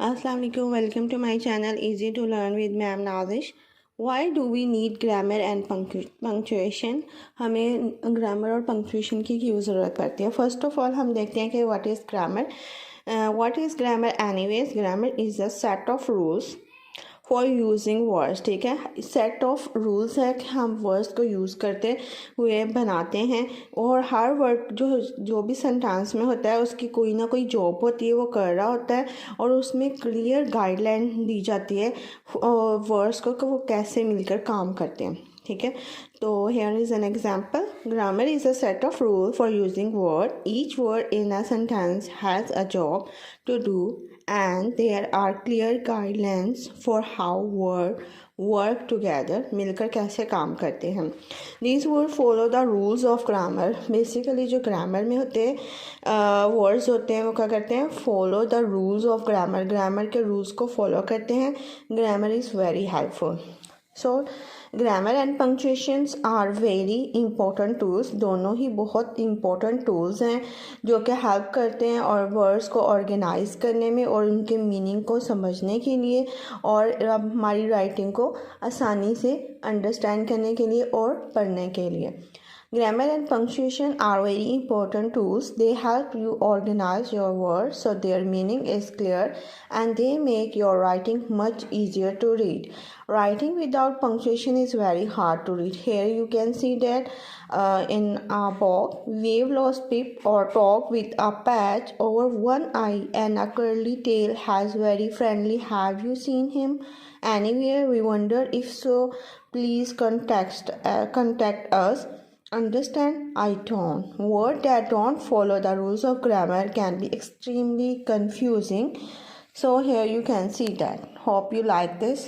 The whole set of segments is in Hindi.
अस्सलाम वालेकुम, welcome to my channel easy to learn with ma'am Nazish. Why do we need grammar and punctuation? हमें ग्रामर और पंक्चुएशन की क्यों ज़रूरत पड़ती है? फर्स्ट ऑफ ऑल हम देखते हैं कि what is grammar. What is grammar anyways? Grammar is a set of rules for using words. ठीक है, सेट ऑफ रूल्स है कि हम वर्ड्स को यूज़ करते हुए बनाते हैं, और हर वर्ड जो भी सेंटेंस में होता है उसकी कोई ना कोई जॉब होती है, वो कर रहा होता है, और उसमें क्लियर गाइडलाइन दी जाती है वर्ड्स को कि वो कैसे मिलकर काम करते हैं। ठीक है, तो hair is an example. Grammar is a set of rule for using word. Each word in a sentence has a job to do, and there are clear guidelines for how word work together, मिलकर कैसे काम करते हैं। These words follow the rules of grammar। Basically जो ग्रामर में होते हैं वर्ड्स होते हैं वो क्या करते हैं, follow the rules of grammar, grammar के रूल्स को फॉलो करते हैं। Grammar is very helpful. So grammar and punctuations are very important tools. दोनों ही बहुत इंपॉर्टेंट टूल्स हैं जो कि हेल्प करते हैं और वर्ड्स को ऑर्गेनाइज करने में और उनके मीनिंग को समझने के लिए, और हमारी राइटिंग को आसानी से अंडरस्टैंड करने के लिए और पढ़ने के लिए। Grammar and punctuation are very important tools. They help you organize your words so their meaning is clear, and they make your writing much easier to read. Writing without punctuation is very hard to read. Here you can see that in a box, wave lost pip or dog with a patch over one eye and a curly tail has very friendly. Have you seen him anywhere? We wonder. If so, please contact us. Understand? I don't. Words that don't follow the rules of grammar can be extremely confusing. So here you can see that. Hope you like this.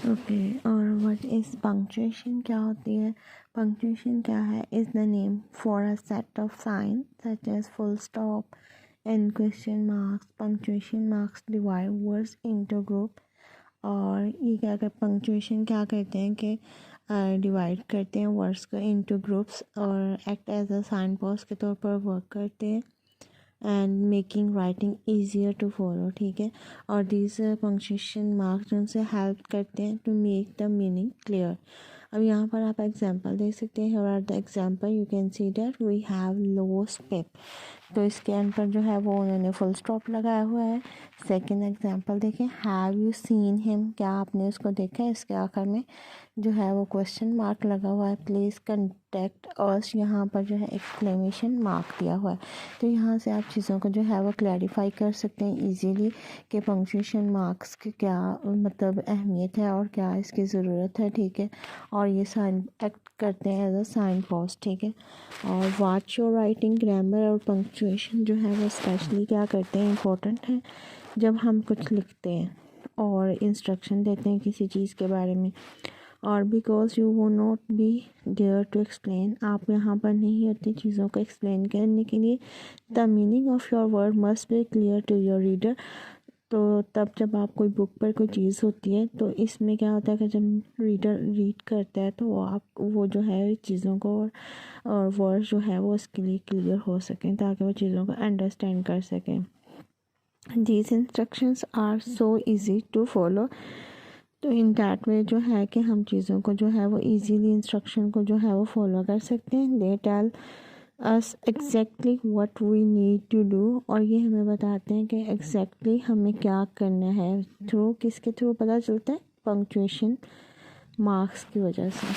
Okay, और व्हाट इज़ पंक्चुएशन? क्या होती है पंक्चुएशन? क्या है? Is the name for a set of sign such as full stop and question marks. Punctuation marks divide words into group. और ये क्या कर पंक्चुएशन क्या करते हैं कि डिवाइड करते हैं वर्ड्स को इनटू ग्रुप्स और act as a sign post के तौर पर वर्क करते हैं and making writing easier to follow. ठीक है, और दीज पंक्चुएशन मार्क्स उनसे हेल्प करते हैं to make the meaning clear. अब यहाँ पर आप एग्जांपल देख सकते हैं। Here are the example, you can see that we have lost pip. तो इसके एंड पर जो है वो उन्होंने फुल स्टॉप लगाया हुआ है। सेकंड एग्जांपल देखें, हैव यू सीन हिम? क्या आपने उसको देखा है? इसके आखिर में जो है वो क्वेश्चन मार्क लगा हुआ है। प्लीज़ कंटेक्ट अस, यहाँ पर जो है एक्सक्लेमेशन मार्क दिया हुआ है। तो यहाँ से आप चीज़ों को जो है वो क्लैरिफाई कर सकते हैं ईजीली कि पंक्चुएशन मार्क्स की क्या मतलब अहमियत है और क्या इसकी ज़रूरत है। ठीक है, और ये साइन एक्ट करते हैं एज अ साइन पोस्ट। ठीक है, और वॉच योर राइटिंग। ग्रामर और पंक्चुएशन जो है वो स्पेशली क्या करते हैं, इम्पोर्टेंट है जब हम कुछ लिखते हैं और इंस्ट्रक्शन देते हैं किसी चीज़ के बारे में। और बिकॉज यू वो not be there to explain, आप यहाँ पर नहीं होती चीज़ों को एक्सप्लेन करने के लिए। The meaning of your word must be clear to your reader. तो तब जब आप कोई बुक पर कोई चीज़ होती है तो इसमें क्या होता है कि जब रीडर रीड करता है तो आप वो जो है चीज़ों को और वर्ड जो है वो उसके लिए क्लियर हो सकें ताकि वो चीज़ों को अंडरस्टैंड कर सकें। These instructions are so easy to follow. तो इन दैट वे जो है कि हम चीज़ों को जो है वो इजीली इंस्ट्रक्शन को जो है वो फॉलो कर सकते हैं। They tell us exactly what we need to do, और ये हमें बताते हैं कि एग्जैक्टली हमें क्या करना है। थ्रू किसके थ्रू पता चलता है? पंक्चुएशन मार्क्स की वजह से।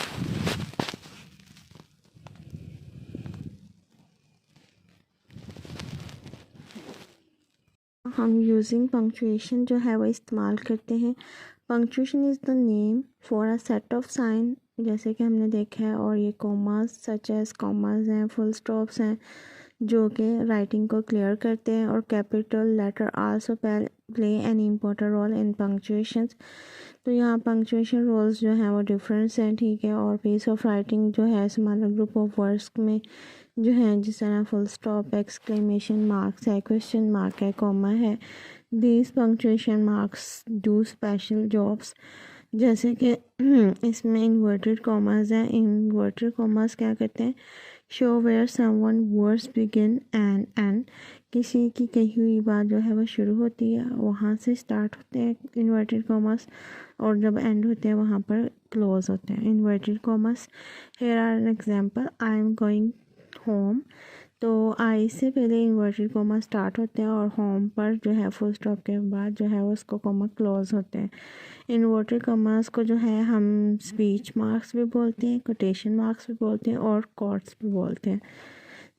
हम यूजिंग पंक्चुएशन जो है वो इस्तेमाल करते हैं। Punctuation is the name for a set of sign, जैसे कि हमने देखा है, और ये कॉमास सच एज कॉमास हैं, फुल स्टॉप्स हैं जो कि राइटिंग को क्लियर करते हैं। और capital letter also play an important role in punctuations. तो यहाँ पंक्चुएशन रूल्स जो हैं वो डिफरेंस हैं। ठीक है, और पीस ऑफ राइटिंग जो है स्मॉलर ग्रुप ऑफ वर्ड्स में जो है जिस तरह फुल स्टॉप, एक्सक्लेमेशन मार्क्स है, क्वेश्चन मार्क है, कॉमा है। These punctuation marks do special jobs, जैसे कि इसमें इन्वर्टेड कॉमास हैं। इन्वर्टेड कॉमास क्या करते हैं? Show where someone words begin and end, किसी की कही हुई बात जो है वो शुरू होती है, वहाँ से स्टार्ट होते हैं इन्वर्टेड कॉमर्स, और जब एंड होते हैं वहाँ पर क्लोज होते हैं inverted commas. Here are an example, I am going home, तो आई से पहले इन्वर्टेड कॉमा स्टार्ट होते हैं और होम पर जो है फुल स्टॉप के बाद जो है वो उसको कॉमा क्लोज होते हैं। इन्वर्टेड कॉमास को जो है हम स्पीच मार्क्स भी बोलते हैं, कोटेशन मार्क्स भी बोलते हैं और कोट्स भी बोलते हैं।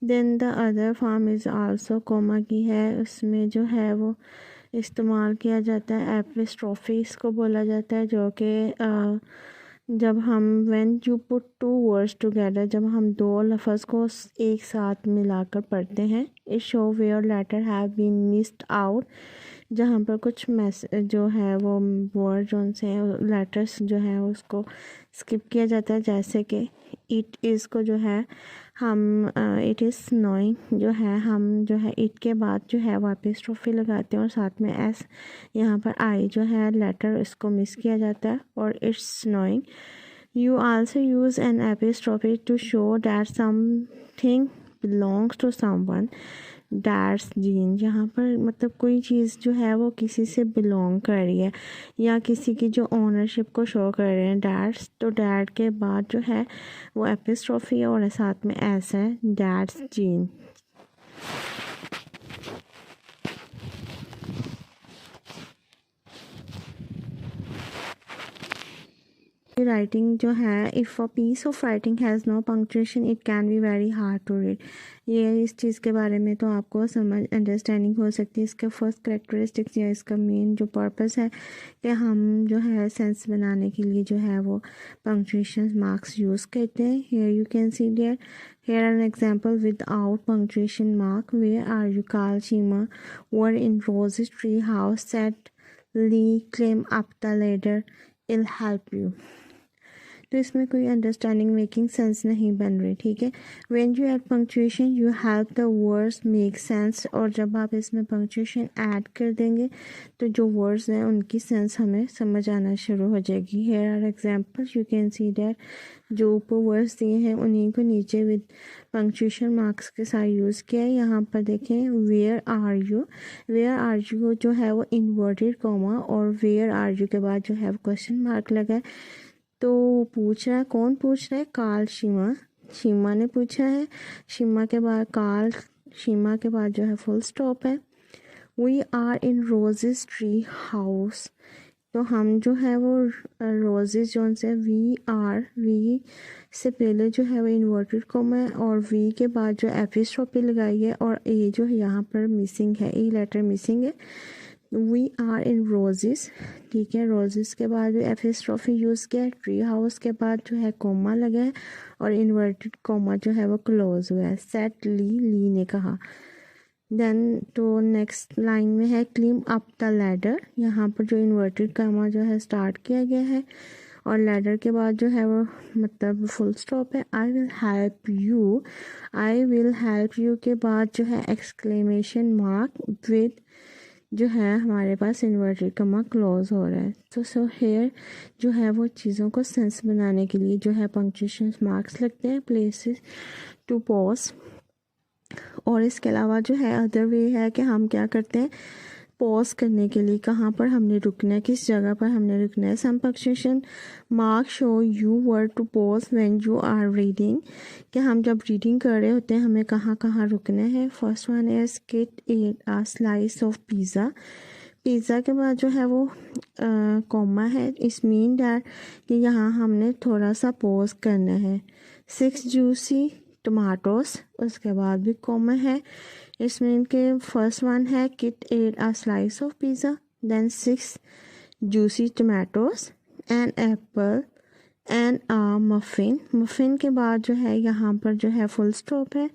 Then the other form is also comma की है, उसमें जो है वो इस्तेमाल किया जाता है एपिस्ट्रोफी इसको बोला जाता है, जो कि जब हम when you put two words together, जब हम दो लफ्ज़ को एक साथ मिलाकर पढ़ते हैं। It show where letter have been missed out, जहाँ पर कुछ जो है वो वर्ड जो से लेटर्स जो है उसको स्किप किया जाता है, जैसे कि इट इज़ को जो है हम इट इज़ स्नोइंग जो है हम जो है इट के बाद जो है वो एपिस्ट्रोफी लगाते हैं और साथ में एस, यहाँ पर आई जो है लेटर इसको मिस किया जाता है और it's snowing. You also use an apostrophe to show that something belongs to someone, that's Jean, जहाँ पर मतलब कोई चीज़ जो है वो किसी से बिलोंग कर रही है या किसी की जो ओनरशिप को शो कर रहे हैं डैट्स, तो डैट के बाद जो है वो एपिस्ट्रोफी है और साथ में एस है, डैट्स जीन। राइटिंग जो है, if a piece of writing has no punctuation it can be very hard to read. ये इस चीज़ के बारे में तो आपको समझ अंडरस्टैंडिंग हो सकती है। इसका फर्स्ट करेक्टरिस्टिक्स या इसका मेन जो पर्पस है कि हम जो है सेंस बनाने के लिए जो है वो पंक्चुएशन मार्क्स यूज़ करते हैं। Here you can see there, here an example without punctuation mark, where are you call Sheema were in Rose's tree house said Lee climb up the ladder I'll help you. तो इसमें कोई अंडरस्टैंडिंग मेकिंग सेंस नहीं बन रही, ठीक है। When you add punctuation you help the words make sense, और जब आप इसमें पंक्चुएशन ऐड कर देंगे तो जो वर्ड्स हैं उनकी सेंस हमें समझ आना शुरू हो जाएगी। Here are example, you can see that जो ऊपर वर्ड्स दिए हैं उन्हीं को नीचे विद पंक्चुएशन मार्क्स के साथ यूज़ किया है। यहाँ पर देखें वेयर आर यू जो है वो इन्वर्टेड कॉमा और वेयर आर यू के बाद जो है वो क्वेश्चन मार्क लगा है। तो पूछ रहा है, कौन पूछ रहा है? काल शीमा ने पूछा है। शीमा के बाद शीमा के बाद जो है फुल स्टॉप है। We are in Rose's tree house, तो हम जो है वो रोजेस जो से वी से पहले जो है वो इन्वर्टेड कॉमा है और वी के बाद जो एपिस्ट्रोफी लगाई है और ए जो यहाँ पर मिसिंग है, ए लेटर मिसिंग है। वी आर इन रोजेस, ठीक है। रोजेस के बाद एपिस्ट्रोफी यूज़ किया है। ट्री हाउस के बाद जो है कॉमा लगा है और इन्वर्टेड कॉमा जो है वो क्लोज हुआ है। सेट ली ने कहा। देन तो नेक्स्ट लाइन में है क्लीम अप द लैडर, यहाँ पर जो इन्वर्टेड कॉमा जो है स्टार्ट किया गया है और लैडर के बाद जो है वो मतलब फुल स्टॉप है। आई विल हेल्प यू के बाद जो है एक्सक्लेमेशन मार्क विद जो है हमारे पास इन्वर्टेड कॉमा क्लोज हो रहा है। तो सो हेयर जो है वो चीज़ों को सेंस बनाने के लिए जो है पंक्चुएशन मार्क्स लगते हैं, प्लेसेस टू पॉज। और इसके अलावा जो है अदर वे है कि हम क्या करते हैं पॉज करने के लिए, कहाँ पर हमने रुकना है, किस जगह पर हमने रुकना है। Some punctuation mark show you word to pause when you are reading, कि हम जब रीडिंग कर रहे होते हैं हमें कहाँ कहाँ रुकना है। First one is kit eat a slice of pizza के बाद जो है वो कॉमा है। इस मीन दैट कि यहाँ हमने थोड़ा सा पॉज करना है। 6 जूसी टमाटोस, उसके बाद भी कॉमा है। इसमें इनके फर्स्ट वन है Kit ate a slice of pizza, then 6 juicy tomatoes and apple and a muffin के बाद जो है यहाँ पर जो है फुल स्टॉप है।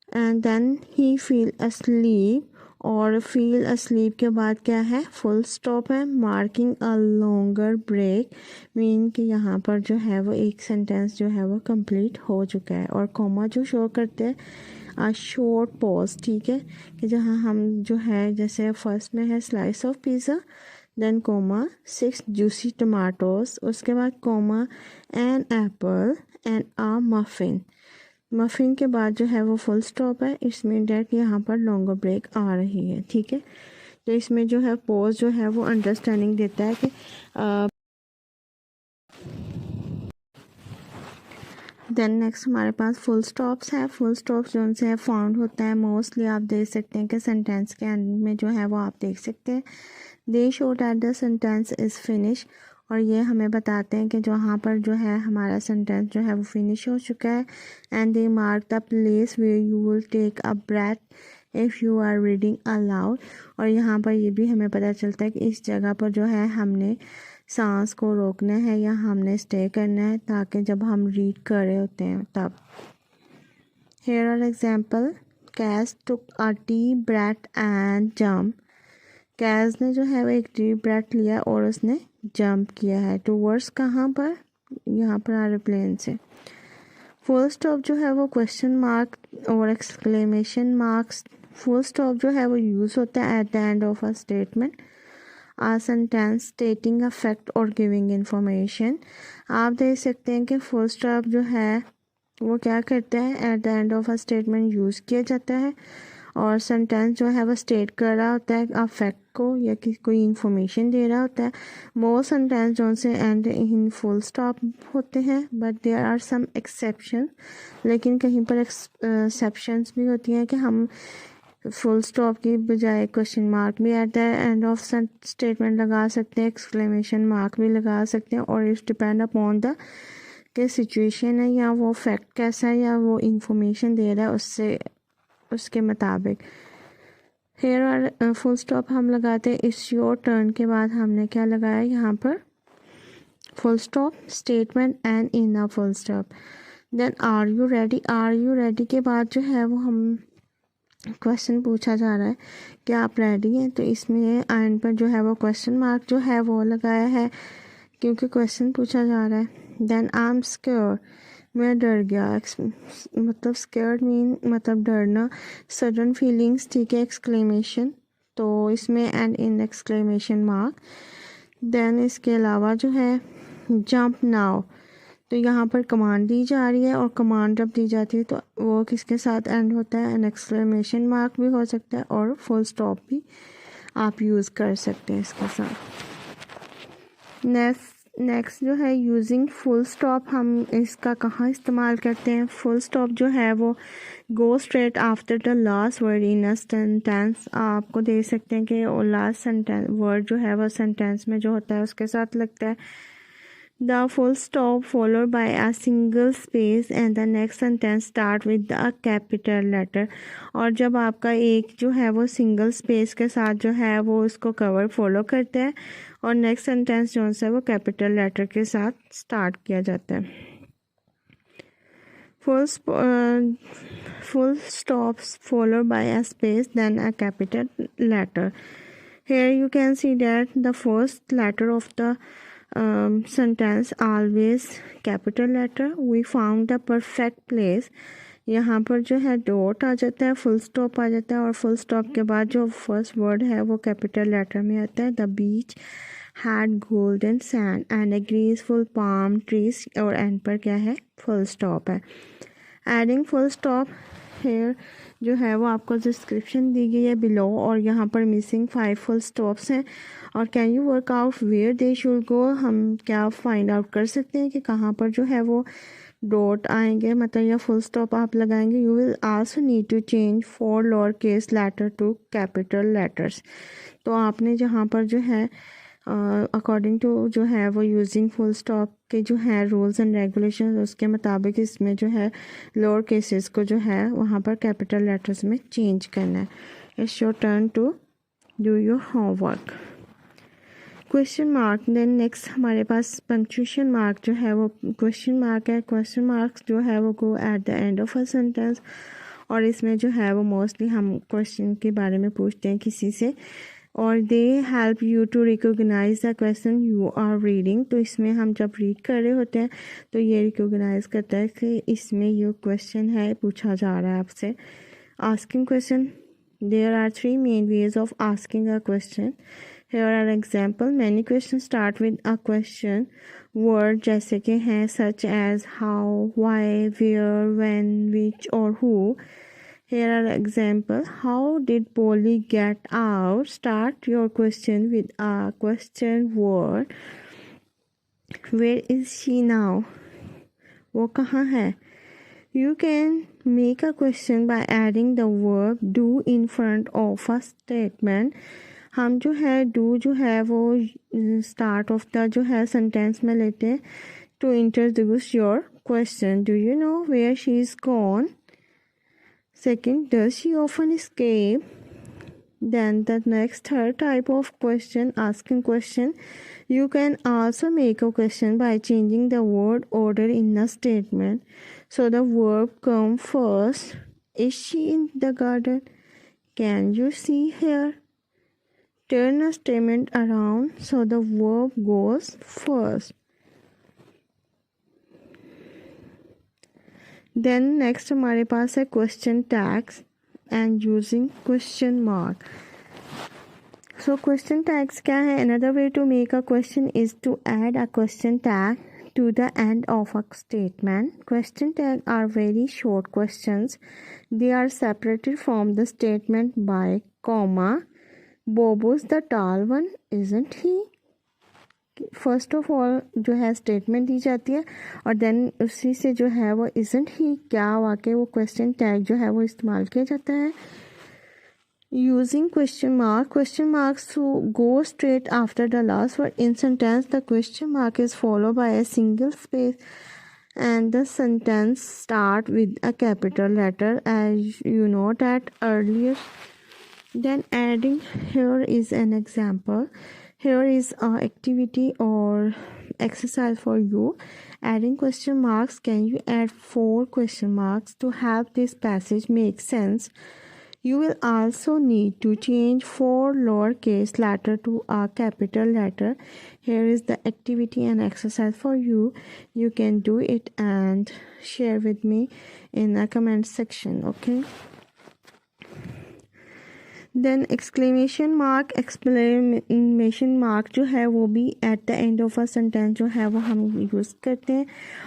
And then he feel asleep, और फील अस्लीप के बाद क्या है फुल स्टॉप है। Marking a longer break, mean कि यहाँ पर जो है वो एक सेंटेंस जो है वो कंप्लीट हो चुका है। और कॉमा जो शो करते हैं आ शॉर्ट पॉज, ठीक है, कि जहाँ हम जो है जैसे फर्स्ट में है slice of pizza, then comma 6 juicy tomatoes, उसके बाद comma an apple and a muffin. Muffin के बाद जो है वो फुल स्टॉप है, इसमें डेट यहाँ पर लॉन्गर ब्रेक आ रही है, ठीक है। तो इसमें जो है पॉज जो है वो अंडरस्टैंडिंग देता है कि देन नेक्स्ट हमारे पास फुल स्टॉप्स है। फुल स्टॉप्स जो उनसे फाउंड होता है मोस्टली आप देख सकते हैं कि सेंटेंस के एंड में जो है वो आप देख सकते हैं दे show that the sentence is finish, और ये हमें बताते हैं कि जहाँ पर जो है हमारा सेंटेंस जो है वो फिनिश हो चुका है। And they mark the place where you will take a breath if you are reading aloud, और यहाँ पर ये भी हमें पता चलता है कि इस जगह पर जो है हमने सांस को रोकना है या हमने स्टे करना है ताकि जब हम रीड कर रहे होते हैं तब। Here are example, Cass took a deep breath and jump. Cass ने जो है वो एक डीप ब्रेथ लिया और उसने जंप किया है टूवर्ड्स कहाँ पर, यहाँ पर एरोप्लेन से। फुल स्टॉप जो है वो क्वेश्चन मार्क और एक्सक्लेमेशन मार्क्स, फुल स्टॉप जो है वो यूज़ होता है at the end of a statement, a sentence stating a fact और गिविंग इंफॉर्मेशन। आप देख सकते हैं कि फुल स्टॉप जो है वो क्या करता है, at the end of a statement use किया जाता है, और सेंटेंस जो है वो स्टेट कर रहा होता है आ फैक्ट को या कि कोई इंफॉर्मेशन दे रहा होता है। मोस्ट सेंटेंस जो से एंड इन फुल स्टॉप होते हैं, but there are some exception, लेकिन कहीं पर एक्सेप्शंस भी होती हैं कि हम फुल स्टॉप की बजाय क्वेश्चन मार्क भी at the end of statement लगा सकते हैं, एक्सक्लेमेशन मार्क भी लगा सकते हैं, और इट्स डिपेंड अपॉन द के सिचुएशन है या वो फैक्ट कैसा है या वो इंफॉर्मेशन दे रहा है उससे उसके मुताबिक। हेयर और फुल स्टॉप हम लगाते हैं इट्स योर टर्न के बाद हमने क्या लगाया यहाँ पर full stop, statement end in a full stop. Then are you ready, are you ready के बाद जो है वो हम क्वेश्चन पूछा जा रहा है कि आप रेडी हैं, तो इसमें एंड पर जो है वो क्वेश्चन मार्क जो है वो लगाया है क्योंकि क्वेश्चन पूछा जा रहा है। देन आई एम स्क्योर, मैं डर गया, मतलब स्केर्ड मीन मतलब डरना, सडन फीलिंग्स, ठीक है, एक्सक्लेमेशन, तो इसमें end in exclamation mark. Then इसके अलावा जो है जंप नाउ, तो यहाँ पर कमांड दी जा रही है और कमांड जब दी जाती है तो वो किसके साथ एंड होता है, एन एक्सक्लेमेशन मार्क भी हो सकता है और फुल स्टॉप भी आप यूज़ कर सकते हैं इसके साथ। नेक्स्ट जो है यूजिंग फुल स्टॉप, हम इसका कहाँ इस्तेमाल करते हैं। फुल स्टॉप जो है वो go straight after the last word in a sentence, आपको दे सकते हैं कि लास्ट सेंटेंस वर्ड जो है वो सेंटेंस में जो होता है उसके साथ लगता है। The full stop followed by a single space and the next sentence start with a capital letter, और जब आपका एक जो है वो सिंगल स्पेस के साथ जो है वो उसको कवर फॉलो करता है और नेक्स्ट सेंटेंस जो है वो कैपिटल लेटर के साथ स्टार्ट किया जाता है। full stops followed by a space then a capital letter. Here you can see that the first letter of the sentence always capital letter. We found the perfect place. यहाँ पर जो है डॉट आ जाता है, फुल स्टॉप आ जाता है और फुल स्टॉप के बाद जो फर्स्ट वर्ड है वो कैपिटल लेटर में आता है। The beach had golden sand and A graceful palm trees, और एंड पर क्या है, फुल स्टॉप है। एडिंग फुल स्टॉप, हेयर जो है वो आपको डिस्क्रिप्शन दी गई है बिलो, और यहाँ पर मिसिंग 5 फुल स्टॉप्स हैं। और can you work out where they should go, हम क्या फाइंड आउट कर सकते हैं कि कहाँ पर जो है वो डॉट आएंगे, मतलब या फुल स्टॉप आप लगाएंगे। You will also need to change 4 lower case letter to capital letters, तो आपने जहाँ पर जो है अकॉर्डिंग टू जो है वो यूजिंग फुल स्टॉप के जो है रूल्स एंड रेगुलेशन उसके मुताबिक इसमें जो है लोअर केसेस को जो है वहाँ पर कैपिटल लेटर्स में चेंज करना है। It's your turn to do your homework. Question mark, then next हमारे पास पंक्चुएशन मार्क जो है वो क्वेश्चन मार्क है। क्वेश्चन मार्क्स जो है वो go at the end of a sentence, और इसमें जो है वो मोस्टली हम क्वेश्चन के बारे में पूछते हैं किसी से, और they help you to recognise the question you are reading, तो इसमें हम जब रीड कर रहे होते हैं तो ये रिकोगनाइज करता है कि इसमें ये क्वेश्चन है पूछा जा रहा है आपसे। Asking question, there are 3 main ways of asking a question. Here are example. Many questions start with a question. Word जैसे कि हैं such as how, why, where, when, which और who. Here are example. How did Polly get out? Start your question with a question word. Where is she now? वो कहाँ है? You can make a question by adding the verb do in front of a statement. हम जो है do जो है वो start of the जो है sentence में लेते हैं to introduce your question. Do you know where she is gone? Second, does she often escape? Then the next third type of question, asking question. You can also make a question by changing the word order in a statement. So the verb come first. Is she in the garden? Can you see her? Turn a statement around so the verb goes first. Then next हमारे पास है question tags and using question mark. So question tags क्या है? Another way to make a question is to add a question tag to the end of a statement. Question tags are very short questions. They are separated from the statement by comma. Bobo's the tall one, isn't he? First of all जो है स्टेटमेंट दी जाती है और देन उसी से जो है वो इजंट ही क्या वाकई वो क्वेश्चन टैग जो है वो इस्तेमाल किया जाता है. Using question marks to go straight after the last word in sentence. The question mark is follow by a single space and the sentence start with a capital letter as you know that earlier. Then adding here is an example. Here is an activity or exercise for you. Adding question marks. Can you add 4 question marks to help this passage make sense? You will also need to change 4 lowercase letter to a capital letter. Here is the activity and exercise for you. You can do it and share with me in the comment section. Okay. Then exclamation mark जो है वो भी at the end of a sentence जो है वो हम यूज़ करते हैं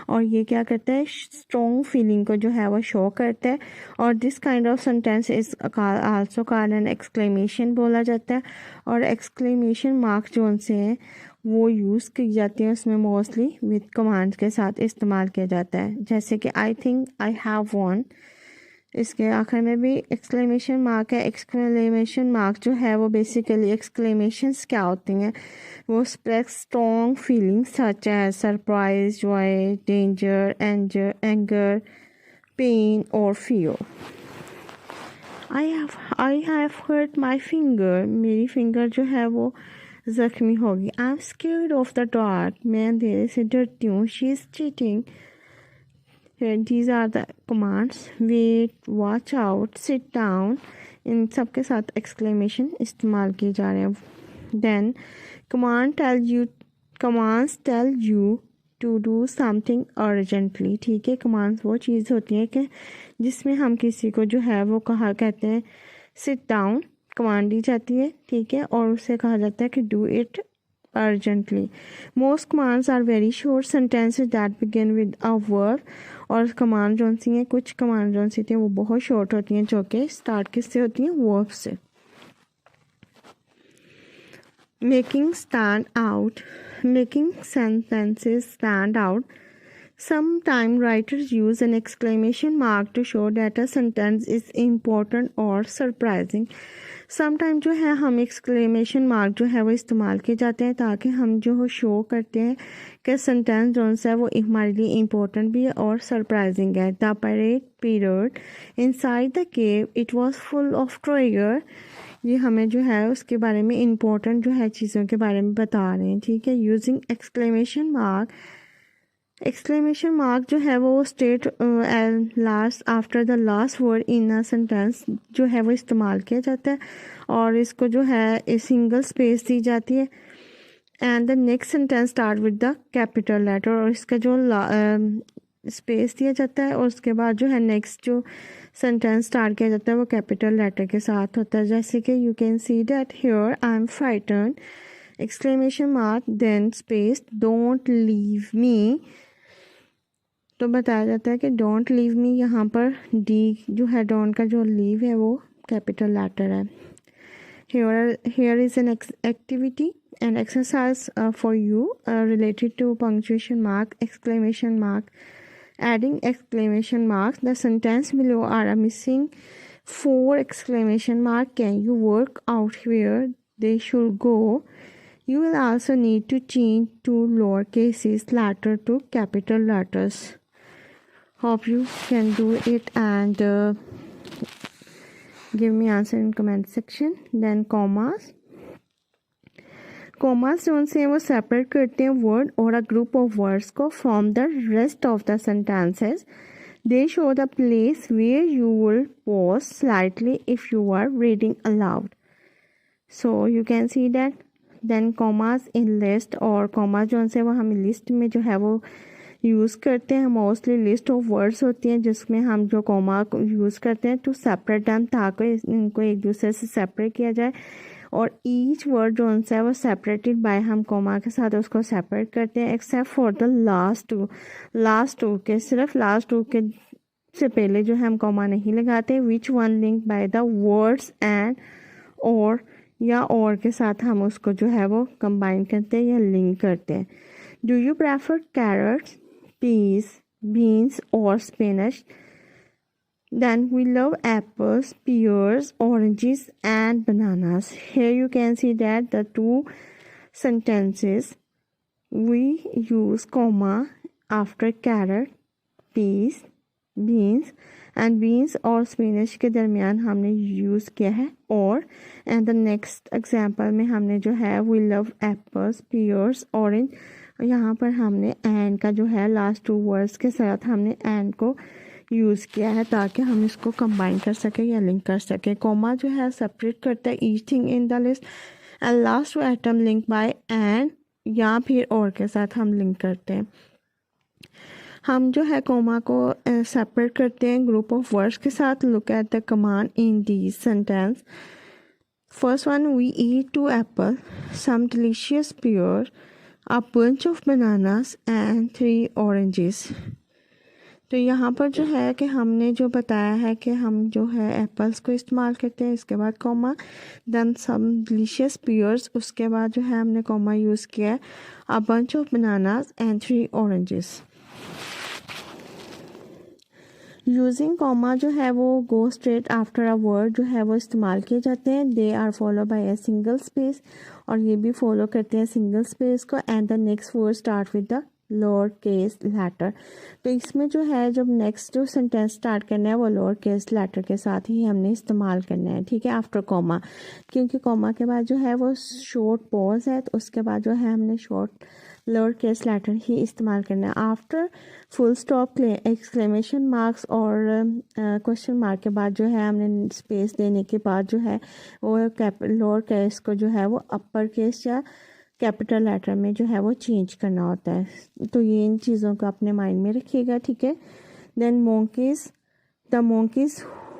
और ये क्या करता है स्ट्रॉन्ग फीलिंग को जो है वो शो करता है. और this kind of sentence is also called an exclamation बोला जाता है. और एक्सक्लेमेशन मार्क जो उनसे हैं वो यूज़ की जाती है उसमें मोस्टली विद कमांड्स के साथ इस्तेमाल किया जाता है. जैसे कि I think I have one, इसके आखिर में भी एक्सक्लेमेशन मार्क है. एक्सक्लेमेशन मार्क जो है वो बेसिकली एक्सक्लेमेशंस क्या होती हैं वो express strong feelings such as surprise, joy, danger, anger, pain और fear. I have hurt my finger, मेरी फिंगर जो है वो ज़ख्मी होगी. I am scared of the dark, मैं अंधेरे से डरती हूँ. She is cheating. These are the commands. Wait, watch out, sit down. इन सब के साथ एक्सक्लेमेशन इस्तेमाल किए जा रहे हैं. Then commands tell you to do something urgently. ठीक है, commands वो चीज़ होती है कि जिसमें हम किसी को जो है वो कहते हैं sit down, कमांड दी जाती है. ठीक है, और उसे कहा जाता है कि do it urgently. Most commands are very short sentences that begin with a verb. और कमांड जो सी हैं कुछ कमांड जो सी थी वो बहुत शॉर्ट होती हैं जो कि स्टार्ट किससे होती हैं वर्ब से. Making sentences stand out. Sometimes writers use an exclamation mark to show that a sentence is important or surprising. Sometime जो है हम एक्सक्लेमेशन मार्क जो है वो इस्तेमाल किए जाते हैं ताकि हम जो हो शो करते हैं कि सेंटेंस जो है वो हमारे लिए इम्पोर्टेंट भी है और सरप्राइजिंग है. The period inside the cave it was full of treasure. ये हमें जो है उसके बारे में इम्पोर्टेंट जो है चीज़ों के बारे में बता रहे हैं. ठीक है, यूजिंग एक्सक्लेमेशन मार्क जो है वो state last after the last word in a sentence जो है वो इस्तेमाल किया जाता है और इसको जो है सिंगल स्पेस दी जाती है. And the next sentence start with the capital letter और इसका जो स्पेस दिया जाता है और उसके बाद जो है नेक्स्ट जो सेंटेंस स्टार्ट किया जाता है वो कैपिटल लेटर के साथ होता है. जैसे कि you can see that here I am frightened. Exclamation mark then space don't leave me, तो बताया जाता है कि डोंट लीव मी, यहाँ पर डी जो है डोंट का जो लीव है वो कैपिटल लेटर है। Here is an activity and exercise for you related to punctuation mark, exclamation mark. Adding exclamation marks, the sentence below are missing 4 exclamation mark. Can you work out where they should go? You will also need to change to lowercase letter to capital letters. Hope you can do it and give me answer in comment section. Then commas जो उनसे वो सेपरेट करते हैं वर्ड और अ ग्रुप ऑफ वर्ड्स को from the rest of the sentences. They show the place where you will pause slightly if you are reading aloud. So you can see that. Then commas in list, और कॉमा जो उनसे वो हम लिस्ट में जो है वो यूज़ करते हैं. मोस्टली लिस्ट ऑफ वर्ड्स होती हैं जिसमें हम जो कॉमा यूज़ करते हैं टू सेपरेट दैम, ताकि इनको एक दूसरे से सेपरेट किया जाए. और ईच वर्ड जो उनसे है वो सेपरेटेड बाय हम कॉमा के साथ उसको सेपरेट करते हैं, except for the last two के सिर्फ लास्ट टू के से पहले जो है हम कॉमा नहीं लगाते. Which one link by the words and और, या और के साथ हम उसको जो है वो कंबाइन करते हैं या लिंक करते हैं. Do you prefer carrots, peas, beans or spinach? Then we love apples, pears, oranges and bananas. Here you can see that the two sentences we use comma after carrot, peas, beans and beans और spinach के दरमियान हमने यूज़ किया है और. एंड द नेक्स्ट एग्जाम्पल में हमने जो है we love apples, pears, orange, यहाँ पर हमने एंड का जो है लास्ट 2 वर्ड्स के साथ हमने एंड को यूज़ किया है ताकि हम इसको कंबाइन कर सकें या लिंक कर सकें. कॉमा जो है सेपरेट करता है each thing in the list and last item link by and या फिर और के साथ हम लिंक करते हैं. हम जो है कॉमा को सेपरेट करते हैं ग्रुप ऑफ वर्ड्स के साथ. Look at the command in this sentence. First one, we eat 2 apple, some delicious pear, a bunch of bananas and 3 oranges. तो यहाँ पर जो है कि हमने जो बताया है कि हम जो है एप्पल्स को इस्तेमाल करते हैं, इसके बाद comma, then some delicious pairs, उसके बाद जो है हमने कॉमा यूज़ किया है, a bunch of bananas and 3 oranges. Using comma जो है वो go straight after a word जो है वो इस्तेमाल किए जाते हैं. They are follow by a single space, और ये भी फॉलो करते हैं सिंगल स्पेस को. And the next word start with the lower case letter. तो इसमें जो है जब नेक्स्ट जो सेंटेंस स्टार्ट करना है वो लोअर केस लेटर के साथ ही हमने इस्तेमाल करना है, ठीक है, आफ्टर कॉमा. क्योंकि कॉमा के बाद जो है वो शॉर्ट पॉज है, तो उसके बाद जो है हमने शॉर्ट लोअर केस लेटर ही इस्तेमाल करना है. After full stop, exclamation marks और क्वेश्चन मार्क के बाद जो है हमने स्पेस देने के बाद जो है वो लोअर केस को जो है वो अपर केस या कैपिटल लेटर में जो है वो चेंज करना होता है. तो ये इन चीज़ों को अपने माइंड में रखिएगा, ठीक है. Then monkeys, the monkeys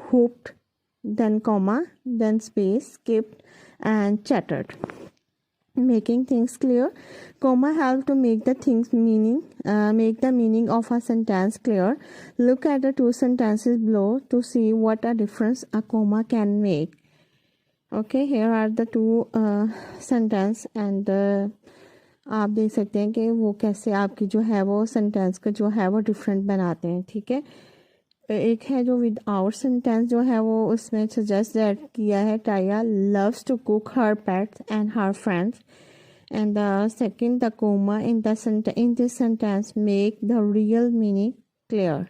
hooped, then comma, then space, skipped and chattered. Making things clear, comma help to make the meaning of a sentence clear. Look at the 2 sentences below to see what a difference a comma can make. Okay, here are the 2 sentence and आप देख सकते हैं कि वो कैसे आपकी जो है वो सेंटेंस को जो है वो डिफरेंट बनाते हैं, ठीक है. एक है जो विदाउट सेंटेंस जो है वो उसमें सजेस्ट किया है, Taya loves to cook her pets and her friends. And the second, the comma in this sentence make the real meaning clear.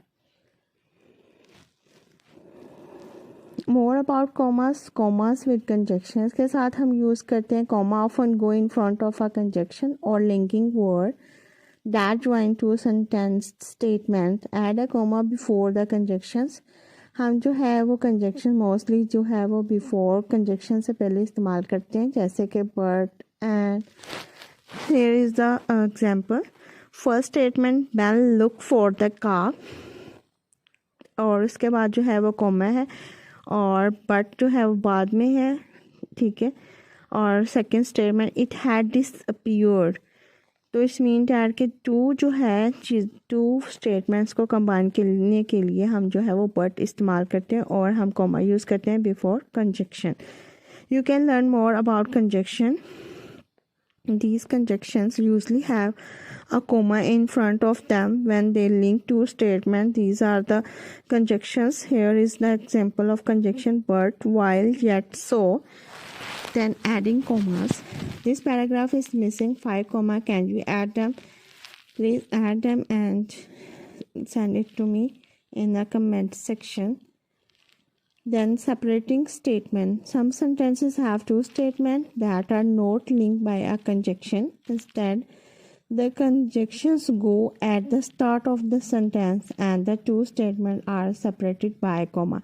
More about commas with conjunctions के साथ हम यूज़ करते हैं. Comma often go in front of a conjunction और linking word that join 2 sentence statement. Add a comma before the conjunctions. हम जो है वो कंजक्शन मोस्टली जो है वो बिफोर कंजक्शन से पहले इस्तेमाल करते हैं, जैसे कि but and. Here is the example. First statement, Bell look for the car, और उसके बाद जो है वो कॉमा है और बट जो है वो बाद में है, ठीक है. और second statement it had disappeared. तो इस मीन टैड के टू जो है टू स्टेटमेंट्स को कंबाइन करने के लिए हम जो है वो बट इस्तेमाल करते हैं और हम कॉमा यूज़ करते हैं before conjunction. You can learn more about conjunction. These conjunctions usually have a comma in front of them when they link two statements. These are the conjunctions. Here is the example of conjunction but, while, yet, so. Then adding commas. This paragraph is missing 5 comma. Can you add them? Please add them and send it to me in the comment section. Then separating statement. Some sentences have two statements that are not linked by a conjunction. Instead, the conjunctions go at the start of the sentence and the two statements are separated by comma.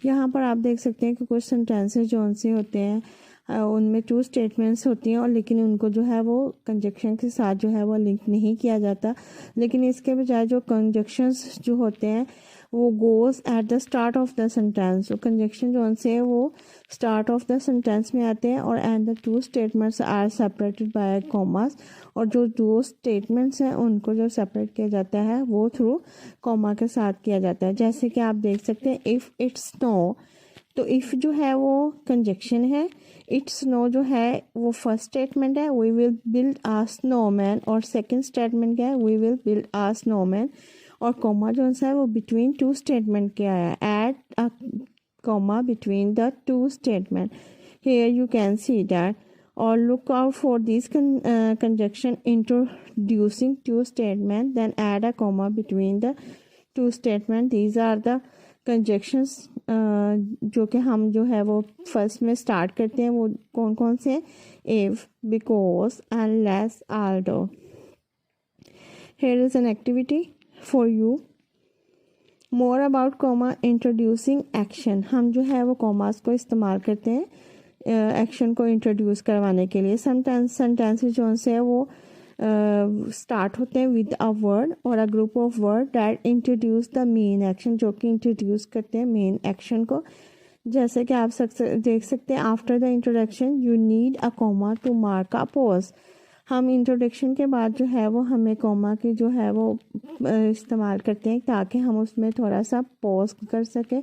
यहाँ पर आप देख सकते हैं कि कुछ sentences जो उनसे होते हैं उनमें टू स्टेटमेंट्स होती हैं और लेकिन उनको जो है वो कंजक्शन के साथ जो है वो लिंक नहीं किया जाता, लेकिन इसके बजाय जो कंजक्शंस जो होते हैं वो goes at the start of the sentence. तो कंजक्शन जो उनसे वो स्टार्ट ऑफ द सेंटेंस में आते हैं और and the two statements are separated by commas, और जो दो स्टेटमेंट्स हैं उनको जो सेपरेट किया जाता है वो थ्रू कॉमा के साथ किया जाता है। जैसे कि आप देख सकते हैं इफ़ इट्स स्नो, तो इफ़ जो है वो कंजक्शन है, इट्स स्नो जो है वो फर्स्ट स्टेटमेंट है, we will build a snowman, और सेकंड स्टेटमेंट क्या है, we will build a snowman, और कॉमा जो है वो बिटवीन टू स्टेटमेंट के आया, add a comma between the two statement. Here you can see that, और look out for this conjunction introducing two statement, then add a comma between the two statement. These are the conjunctions जो कि हम जो है वो फर्स्ट में स्टार्ट करते हैं, वो कौन कौन से, if, because, unless, Aldous. Here is an activity for you. More about comma introducing action. हम जो है वो कॉमास को इस्तेमाल करते हैं एक्शन को इंट्रोड्यूस करवाने के लिए। सेंटेंसेस जो से वो स्टार्ट होते हैं विद अ वर्ड और a group of word that introduce the main action, जो कि इंट्रोड्यूस करते हैं मेन एक्शन को। जैसे कि आप देख सकते हैं after the introduction you need a comma two mark a pause. हम इंट्रोडक्शन के बाद जो है वो हमें कॉमा की जो है वो इस्तेमाल करते हैं ताकि हम उसमें थोड़ा सा पॉज कर सकें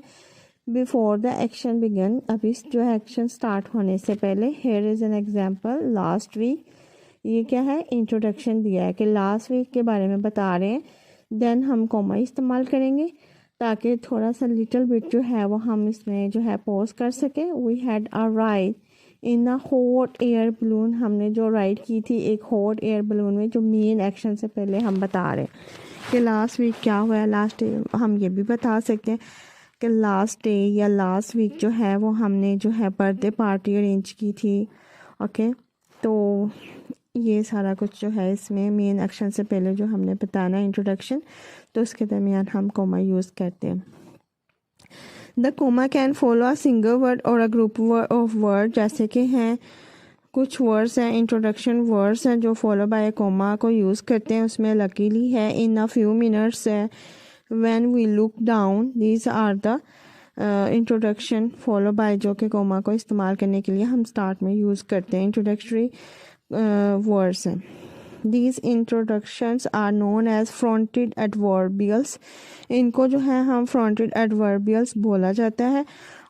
बिफोर द एक्शन बिगन, अभी जो है एक्शन स्टार्ट होने से पहले। Here is an example, last week, ये क्या है, इंट्रोडक्शन दिया है कि लास्ट वीक के बारे में बता रहे हैं, देन हम कॉमा इस्तेमाल करेंगे ताकि थोड़ा सा लिटिल बिट जो है वो हम इसमें जो है पॉज कर सकें। We had a ride in a hot air balloon, हमने जो राइड की थी एक हॉट एयर बलून में, जो मेन एक्शन से पहले हम बता रहे हैं कि लास्ट वीक क्या हुआ है। लास्ट डे हम ये भी बता सकते हैं कि लास्ट डे या लास्ट वीक जो है वो हमने जो है बर्थडे पार्टी अरेंज की थी। ओके, तो ये सारा कुछ जो है इसमें मेन एक्शन से पहले जो हमने बताना है इंट्रोडक्शन, तो उसके दरमियान हम कॉमा यूज़ करते हैं। The comma can follow a single word और अ ग्रुप ऑफ वर्ड, जैसे कि हैं कुछ वर्ड्स हैं इंट्रोडक्शन वर्ड्स हैं जो फॉलो बाय कोमा को यूज़ करते हैं। उसमें लकीली है इन अ फ्यू मिनट्स है, when we look down, these are the introduction follow by, जो कि कोमा को इस्तेमाल करने के लिए हम स्टार्ट में यूज़ करते हैं, इंट्रोडक्टरी वर्ड्स हैं। These introductions are known as fronted adverbials. इनको जो है हम fronted adverbials बोला जाता है,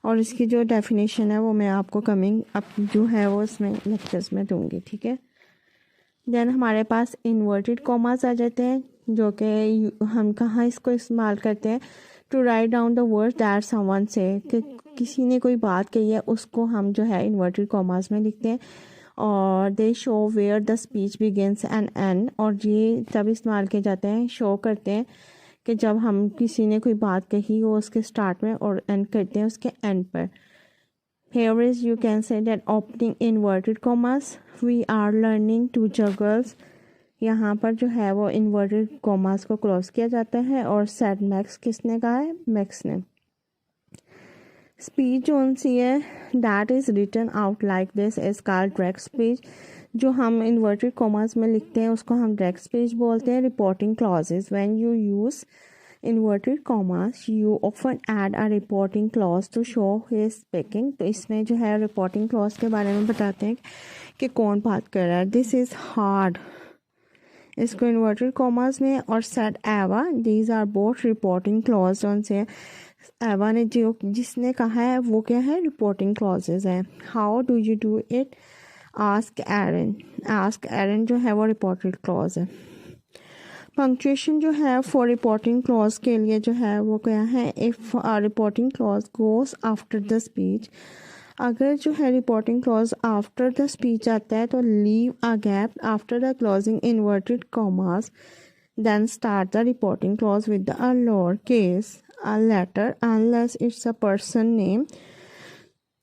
और इसकी जो डेफिनेशन है वो मैं आपको कमिंग अप जो है वो इसमें लेक्चर्स में दूंगी, ठीक है। देन हमारे पास इन्वर्टेड कॉमास आ जाते हैं, जो कि हम कहाँ इसको इस्तेमाल करते हैं, to write down the words that someone say, कि किसी ने कोई बात कही है उसको हम जो है इन्वर्टेड कॉमास में लिखते हैं। और they show where the speech begins and end, और ये तब इस्तेमाल किए जाते हैं, शो करते हैं कि जब हम किसी ने कोई बात कही वो उसके स्टार्ट में और एंड करते हैं उसके एंड पर। Here is you can say that opening inverted commas, we are learning to juggles, यहाँ पर जो है वो inverted commas को क्रॉस किया जाता है। और said Max किसने कहा है, मैक्स ने। स्पीच जो सी है that is written out like this is called direct speech, जो हम इन्वर्टेड कॉमास में लिखते हैं उसको हम डायरेक्ट स्पीच बोलते हैं। Reporting clauses, when you use inverted commas you often add a reporting clause to show his speaking. तो इसमें जो है रिपोर्टिंग क्लॉज के बारे में बताते हैं कि कौन बात कर रहा है। दिस इज़ हार्ड, इसको इन्वर्टेड कॉमास में, और said Eva, these are both reporting clause. John से एवा ने जो जिसने कहा है वो क्या है, रिपोर्टिंग क्लॉजेज है। How do you do it, ask Aaron, ask Aaron जो है वो रिपोर्टेड क्लॉज है। पंक्चुएशन जो है फॉर रिपोर्टिंग क्लॉज के लिए जो है वो क्या है, if reporting clause goes after the speech, अगर जो है reporting clause after the speech आता है तो leave a gap after the closing inverted commas, then start the reporting clause with the lower case a letter unless it's a person name.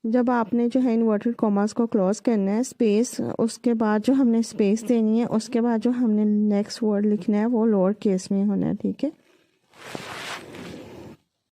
जब आपने जो है इन्वर्टेड कॉमास को क्लोज करना है, स्पेस उसके बाद जो हमने स्पेस देनी है, उसके बाद जो हमने नेक्स्ट वर्ड लिखना है वो लोअर केस में होना है, ठीक है।